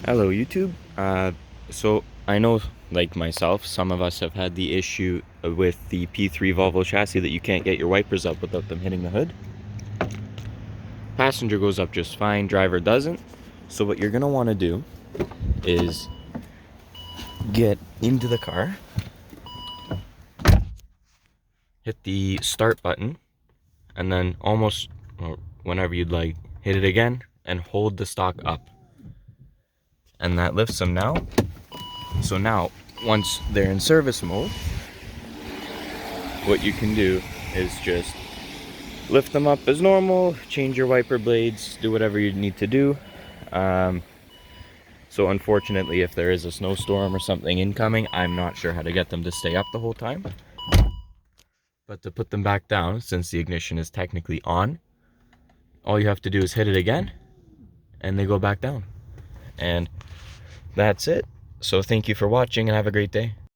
Hello YouTube. So I know, like myself, some of us have had the issue with the P3 Volvo chassis that you can't get your wipers up without them hitting the hood. Passenger goes up just fine, driver doesn't. So what you're gonna want to do is get into the car, hit the start button, and then almost, or whenever you'd like, hit it again and hold the stock up. And that lifts them now. So now, once they're in service mode, what you can do is just lift them up as normal, change your wiper blades, do whatever you need to do. So unfortunately, if there is a snowstorm or something incoming, I'm not sure how to get them to stay up the whole time. But to put them back down, since the ignition is technically on, all you have to do is hit it again and they go back down. And that's it. So thank you for watching and have a great day.